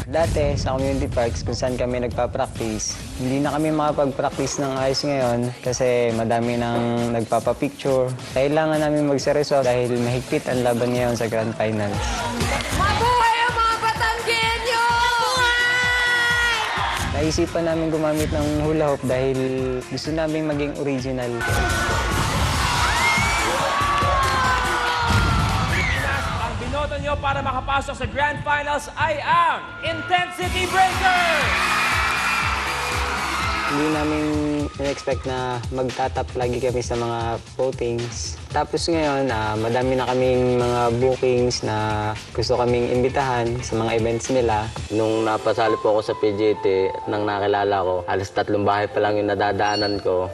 Dati sa community parks kung saan kami nagpa-practice, hindi na kami makapag-practice ng ayos ngayon kasi madami nang nagpapa-picture. Kailangan namin magseryoso dahil mahigpit ang laban ngayon sa Grand Finals. Mabuhay ang mga Batanggenyo! Naisipan namin gumamit ng hula hoop dahil gusto namin maging original. Ang binoto nyo para makapasok sa Grand Finals ay ang Intensity Breakers! Hindi namin in-expect na magtatap lagi kami sa mga votings. Tapos ngayon, madami na kaming mga bookings na gusto kaming imbitahan sa mga events nila. Nung napasali po ako sa PGT, nang nakilala ko, halos 3 bahay pa lang yung nadadaanan ko.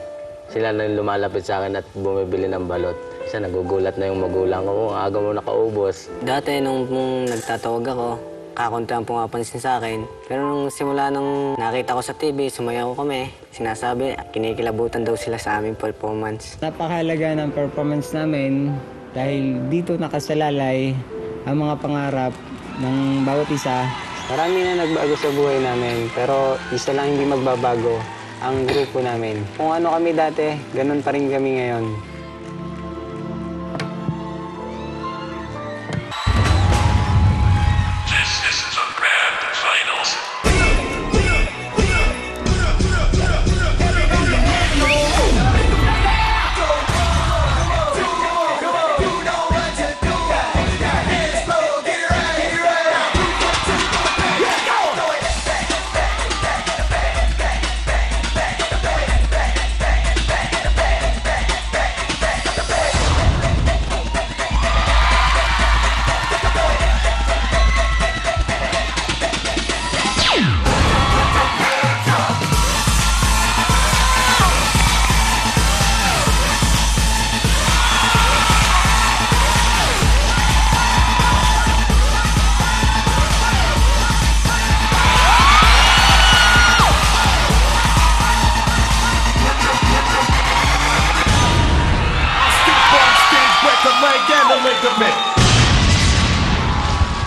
Sila na yung lumalapit sa akin at bumibili ng balot. Kasi nagugulat na yung magulang ko, aga mo nakaubos. Dati nung nagtatawag ako, kakunti ang pumapansin sa akin. Pero nung simula nung nakita ko sa TV, sumayaw kami. Sinasabi, kinikilabutan daw sila sa aming performance. Napakahalaga ng performance namin dahil dito nakasalalay ang mga pangarap ng bawat isa. Marami na nagbago sa buhay namin pero isa lang hindi magbabago, ang grupo namin. Kung ano kami dati, ganun pa rin kami ngayon.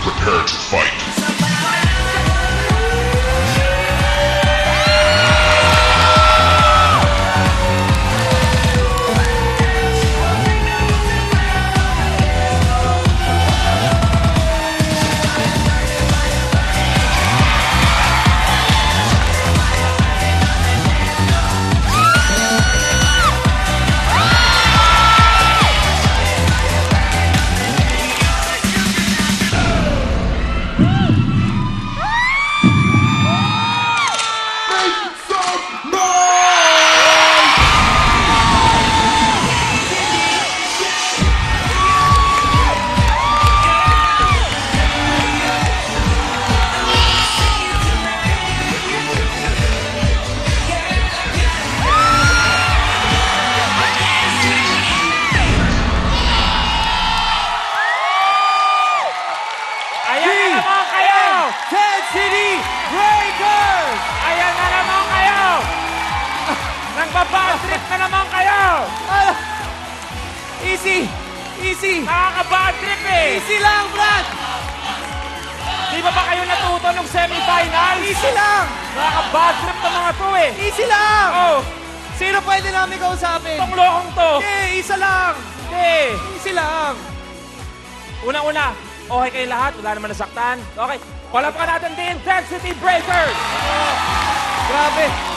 Prepare to fight. Ayan na naman kayo! Intensity Breakers! Ayan na naman kayo! Nagbabad trip na naman kayo! Easy! Easy! Nakaka-bad trip eh! Easy lang, Brad! Di ba ba kayo natuto nung semifinals? Easy lang! Nakaka-bad trip na mga to eh! Easy lang! Oh! Sino pwede namin kausapin? Itong lokong to! Isa lang! Hindi! Easy lang! Unang-una, okay kayo lahat? Wala naman nasaktan? Okay. Palapkan natin the Intensity Breakers! Grabe!